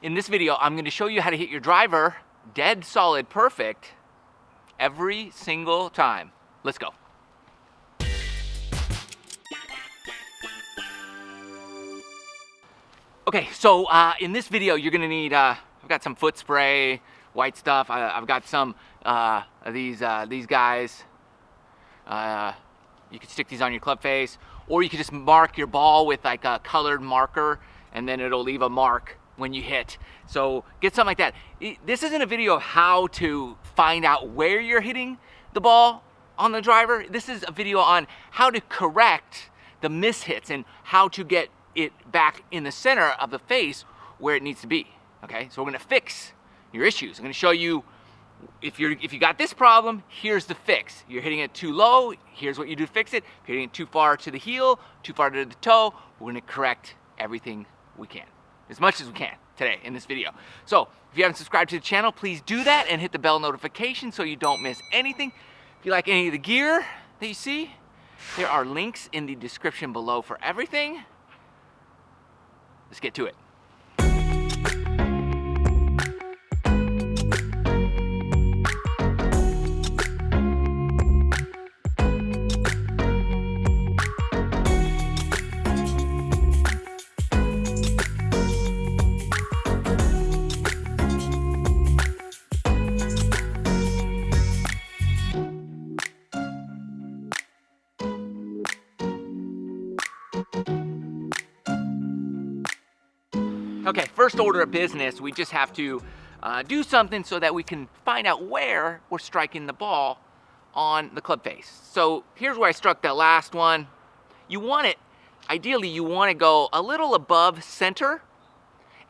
In this video, I'm going to show you how to hit your driver dead solid perfect every single time. Let's go. Okay, so in this video, you're going to need, I've got some foot spray, white stuff. I've got some these guys. You could stick these on your club face, or you could just mark your ball with like a colored marker, and then it'll leave a mark when you hit. So get something like that. This isn't a video of how to find out where you're hitting the ball on the driver. This is a video on how to correct the mishits and how to get it back in the center of the face where it needs to be. Okay, so we're gonna fix your issues. I'm gonna show you if you got this problem, here's the fix. You're hitting it too low, here's what you do to fix it. If you're hitting it too far to the heel, too far to the toe, we're gonna correct everything we can, as much as we can today in this video. So if you haven't subscribed to the channel, please do that and hit the bell notification so you don't miss anything. If you like any of the gear that you see, there are links in the description below for everything. Let's get to it. Okay, first order of business, we just have to do something so that we can find out where we're striking the ball on the club face. So here's where I struck that last one. You want it, ideally you want to go a little above center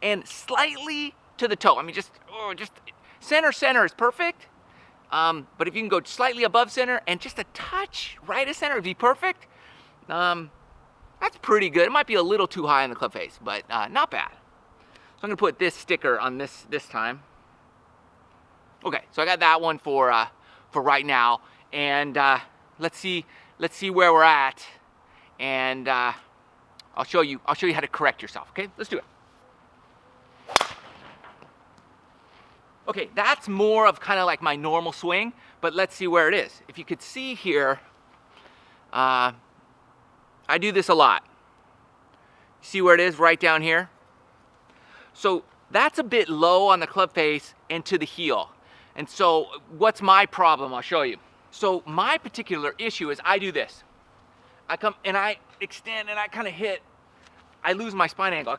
and slightly to the toe. I mean, just center is perfect. But if you can go slightly above center and just a touch right of center would be perfect. That's pretty good. It might be a little too high on the club face, but not bad. So I'm gonna put this sticker on this time. Okay, so I got that one for right now, and let's see where we're at, and I'll show you how to correct yourself. Okay, let's do it. Okay, that's more of kind of like my normal swing, but let's see where it is. If you could see here, I do this a lot. See where it is right down here? So that's a bit low on the club face and to the heel. And so what's my problem? I'll show you. So my particular issue is I do this. I come and I extend and I kind of hit. I lose my spine angle.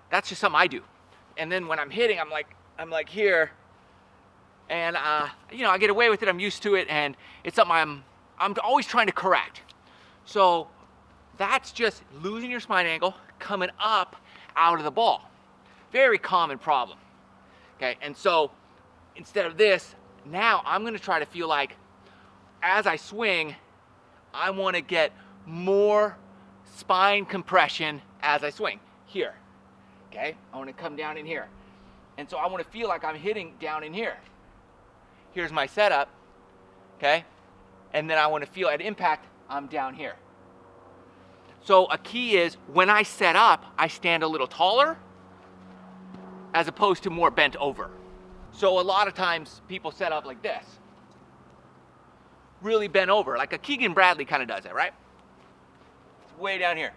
That's just something I do. And then when I'm hitting, I'm like here. And you know, I get away with it. I'm used to it, and it's something I'm always trying to correct. So that's just losing your spine angle, coming up out of the ball. Very common problem, okay? And so instead of this, now I'm gonna try to feel like as I swing, I wanna get more spine compression as I swing, here, okay? I wanna come down in here. And so I wanna feel like I'm hitting down in here. Here's my setup, okay? And then I wanna feel at impact, I'm down here. So a key is when I set up, I stand a little taller, as opposed to more bent over. So a lot of times people set up like this, really bent over, like a Keegan Bradley kind of does it, right? It's way down here.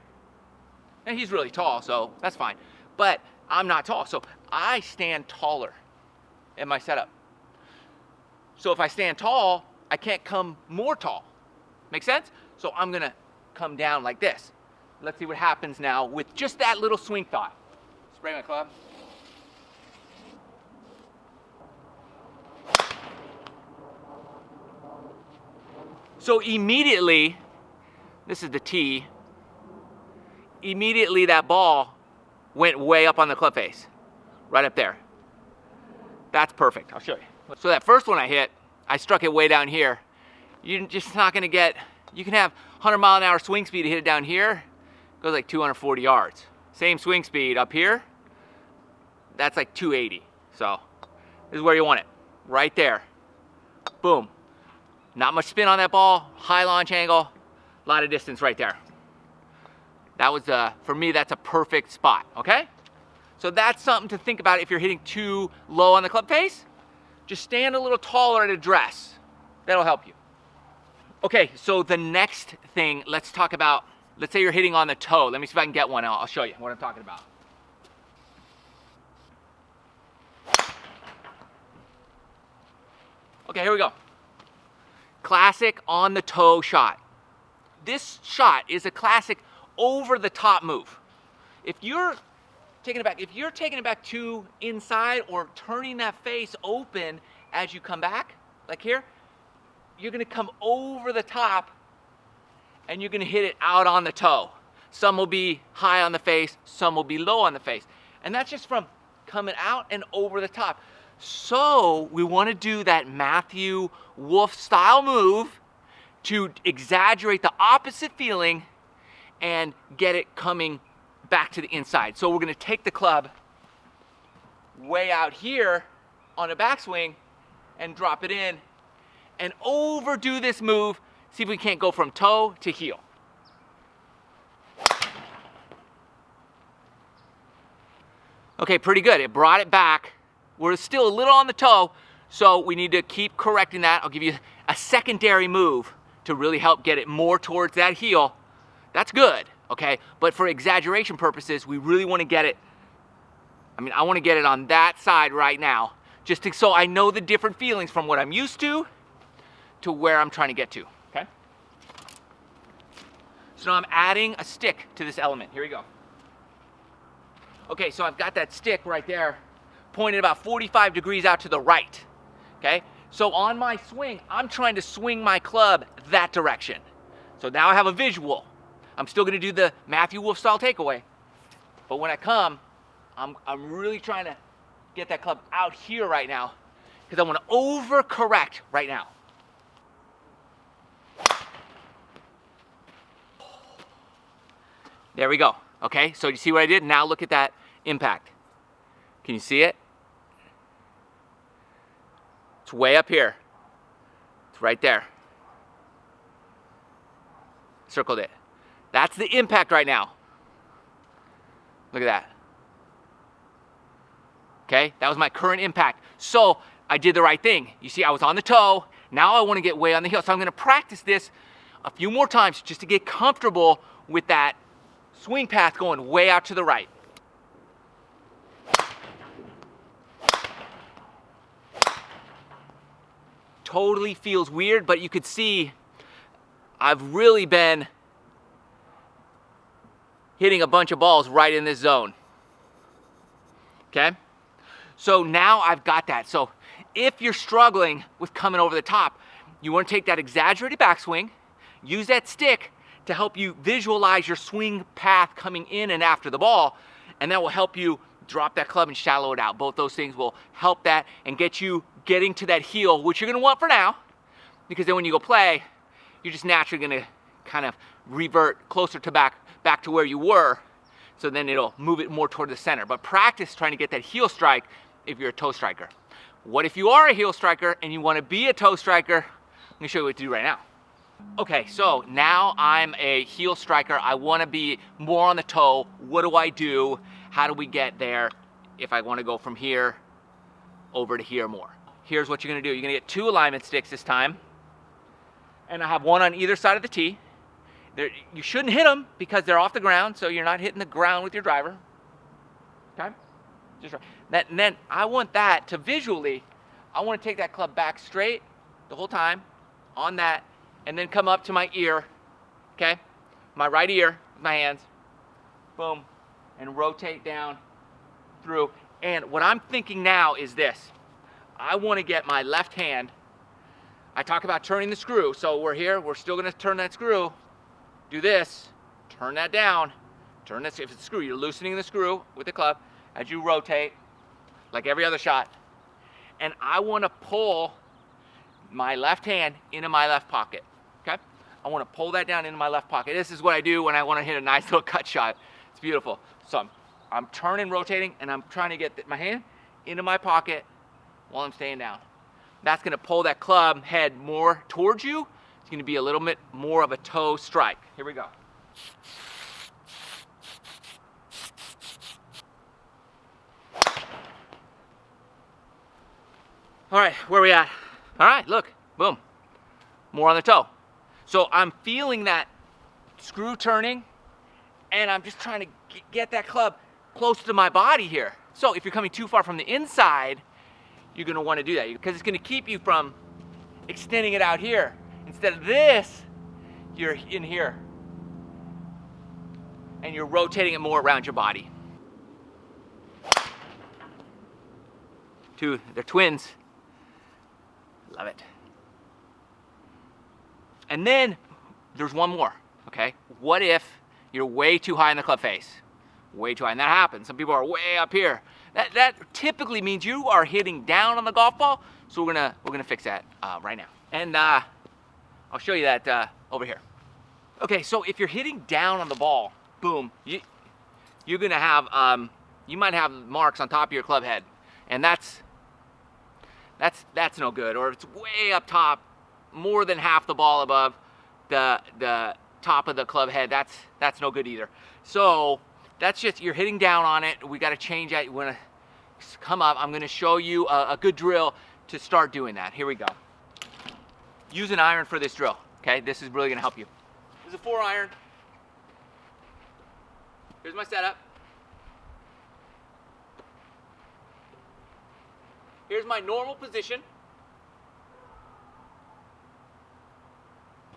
And he's really tall, so that's fine. But I'm not tall, so I stand taller in my setup. So if I stand tall, I can't come more tall. Make sense? So I'm gonna come down like this. Let's see what happens now with just that little swing thought. Spray my club. So immediately, this is the tee, immediately that ball went way up on the club face, right up there. That's perfect, I'll show you. So that first one I hit, I struck it way down here. You're just not gonna get, you can have 100-mile-an-hour swing speed to hit it down here, it goes like 240 yards. Same swing speed up here, that's like 280. So this is where you want it, right there. Boom. Not much spin on that ball, high launch angle, a lot of distance right there. That was, for me, that's a perfect spot, okay? So that's something to think about if you're hitting too low on the club face. Just stand a little taller at address. That'll help you. Okay, so the next thing, let's talk about, let's say you're hitting on the toe. Let me see if I can get one. I'll show you what I'm talking about. Okay, here we go. Classic on the toe shot. This shot is a classic over the top move. If you're taking it back to inside or turning that face open as you come back, like here, you're gonna come over the top and you're gonna hit it out on the toe. Some will be high on the face, some will be low on the face. And that's just from coming out and over the top. So we wanna do that Matthew Wolf style move to exaggerate the opposite feeling and get it coming back to the inside. So we're gonna take the club way out here on a backswing and drop it in and overdo this move. See if we can't go from toe to heel. Okay, pretty good. It brought it back. We're still a little on the toe, so we need to keep correcting that. I'll give you a secondary move to really help get it more towards that heel. That's good, okay? But for exaggeration purposes, we really want to get it, I want to get it on that side right now, just so I know the different feelings from what I'm used to where I'm trying to get to, okay? So now I'm adding a stick to this element. Here we go. Okay, so I've got that stick right there pointed about 45 degrees out to the right, okay? So on my swing, I'm trying to swing my club that direction. So now I have a visual. I'm still gonna do the Matthew Wolf style takeaway, but when I come, I'm really trying to get that club out here right now because I wanna overcorrect right now. There we go, okay? So you see what I did? Now look at that impact. Can you see it? It's way up here. It's right there. Circled it. That's the impact right now. Look at that. Okay, that was my current impact. So I did the right thing. You see, I was on the toe. Now I want to get way on the heel. So I'm going to practice this a few more times just to get comfortable with that swing path going way out to the right. Totally feels weird, but you could see I've really been hitting a bunch of balls right in this zone. Okay? So now I've got that. So if you're struggling with coming over the top, you want to take that exaggerated backswing, use that stick to help you visualize your swing path coming in and after the ball, and that will help you drop that club and shallow it out. Both those things will help that and get you getting to that heel, which you're going to want for now, because then when you go play, you're just naturally going to kind of revert closer to back to where you were, so then it'll move it more toward the center. But practice trying to get that heel strike if you're a toe striker. What if you are a heel striker and you want to be a toe striker? I'm going to show you what to do right now. Okay, so now I'm a heel striker. I want to be more on the toe. What do I do? How do we get there if I want to go from here over to here more? Here's what you're going to do. You're going to get 2 alignment sticks this time. And I have one on either side of the tee. You shouldn't hit them because they're off the ground, so you're not hitting the ground with your driver. Okay? Just right. And then I want that to visually, I want to take that club back straight the whole time on that, and then come up to my ear, okay? My right ear, my hands, boom, and rotate down through. And what I'm thinking now is this. I want to get my left hand. I talk about turning the screw, so we're here, we're still going to turn that screw. Do this, turn that down, turn this, if it's a screw, you're loosening the screw with the club as you rotate, like every other shot. And I want to pull my left hand into my left pocket, okay? I want to pull that down into my left pocket. This is what I do when I want to hit a nice little cut shot. It's beautiful. So I'm turning, rotating, and I'm trying to get my hand into my pocket while I'm staying down. That's going to pull that club head more towards you. It's going to be a little bit more of a toe strike. Here we go. All right, where are we at? All right, look, boom, more on the toe. So I'm feeling that screw turning, and I'm just trying to get that club close to my body here. So if you're coming too far from the inside, you're gonna wanna do that because it's gonna keep you from extending it out here. Instead of this, you're in here and you're rotating it more around your body. Two, they're twins. Love it. And then there's one more, okay? What if you're way too high in the club face? Way too high, and that happens. Some people are way up here. That typically means you are hitting down on the golf ball, so we're gonna fix that right now. And I'll show you that over here. Okay, so if you're hitting down on the ball, boom, you're gonna have, you might have marks on top of your club head, and that's no good. Or if it's way up top, more than half the ball above the top of the club head, that's no good either. So that's just, you're hitting down on it. We gotta change that. You wanna come up. I'm gonna show you a good drill to start doing that. Here we go. Use an iron for this drill, okay? This is really gonna help you. This is a 4-iron. Here's my setup. Here's my normal position.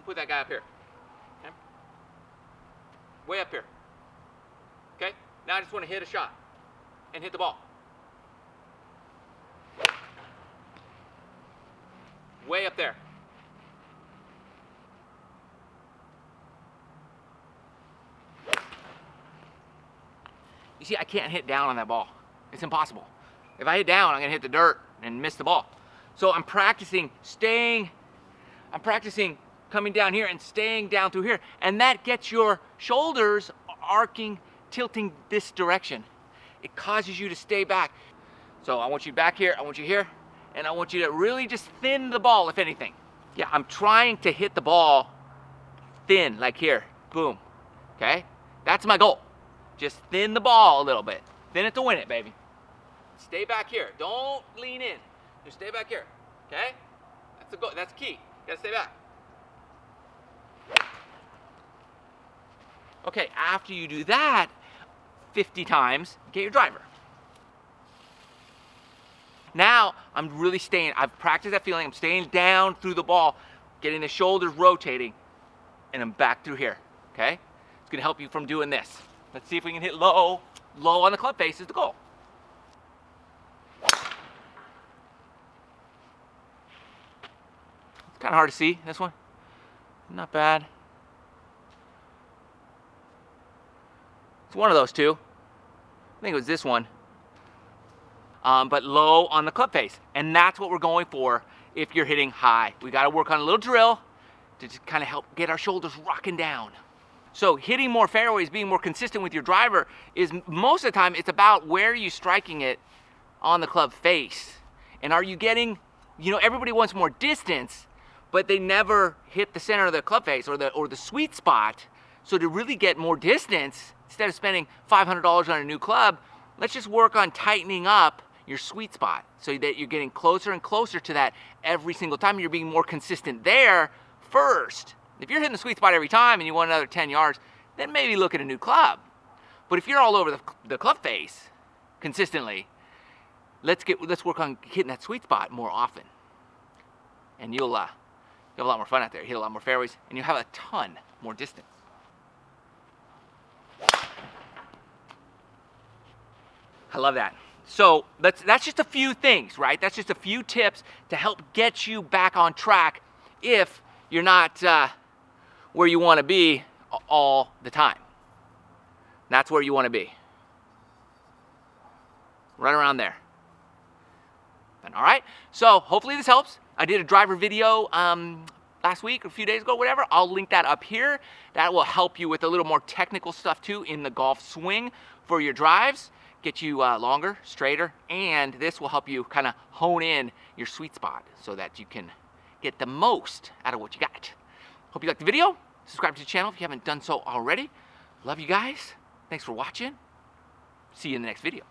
Put that guy up here, okay? Way up here, okay? Now I just wanna hit a shot and hit the ball. Way up there. You see, I can't hit down on that ball. It's impossible. If I hit down, I'm gonna hit the dirt and miss the ball. So I'm practicing coming down here and staying down through here. And that gets your shoulders arcing, tilting this direction. It causes you to stay back. So I want you back here, I want you here, and I want you to really just thin the ball, if anything. Yeah, I'm trying to hit the ball thin, like here, boom, okay? That's my goal. Just thin the ball a little bit. Thin it to win it, baby. Stay back here. Don't lean in. Just stay back here. Okay? That's the goal. That's key. You gotta stay back. Okay, after you do that 50 times, get your driver. Now I'm really staying, I've practiced that feeling, I'm staying down through the ball, getting the shoulders rotating, and I'm back through here. Okay? It's gonna help you from doing this. Let's see if we can hit low. Low on the club face is the goal. It's kind of hard to see, this one. Not bad. It's one of those two. I think it was this one. But low on the club face. And that's what we're going for if you're hitting high. We gotta work on a little drill to just kind of help get our shoulders rocking down. So hitting more fairways, being more consistent with your driver is, most of the time, it's about where you're striking it on the club face. And are you getting, you know, everybody wants more distance, but they never hit the center of the club face or the sweet spot. So to really get more distance, instead of spending $500 on a new club, let's just work on tightening up your sweet spot so that you're getting closer and closer to that every single time. You're being more consistent there first. If you're hitting the sweet spot every time and you want another 10 yards, then maybe look at a new club. But if you're all over the club face consistently, let's work on hitting that sweet spot more often. And you'll have a lot more fun out there. Hit a lot more fairways, and you'll have a ton more distance. I love that. So that's just a few things, right? That's just a few tips to help get you back on track if you're not where you want to be all the time. That's where you want to be. Right around there. All right, so hopefully this helps. I did a driver video last week or a few days ago, whatever. I'll link that up here. That will help you with a little more technical stuff too in the golf swing for your drives. Get you longer, straighter, and this will help you kind of hone in your sweet spot so that you can get the most out of what you got. Hope you liked the video. Subscribe to the channel if you haven't done so already. Love you guys. Thanks for watching. See you in the next video.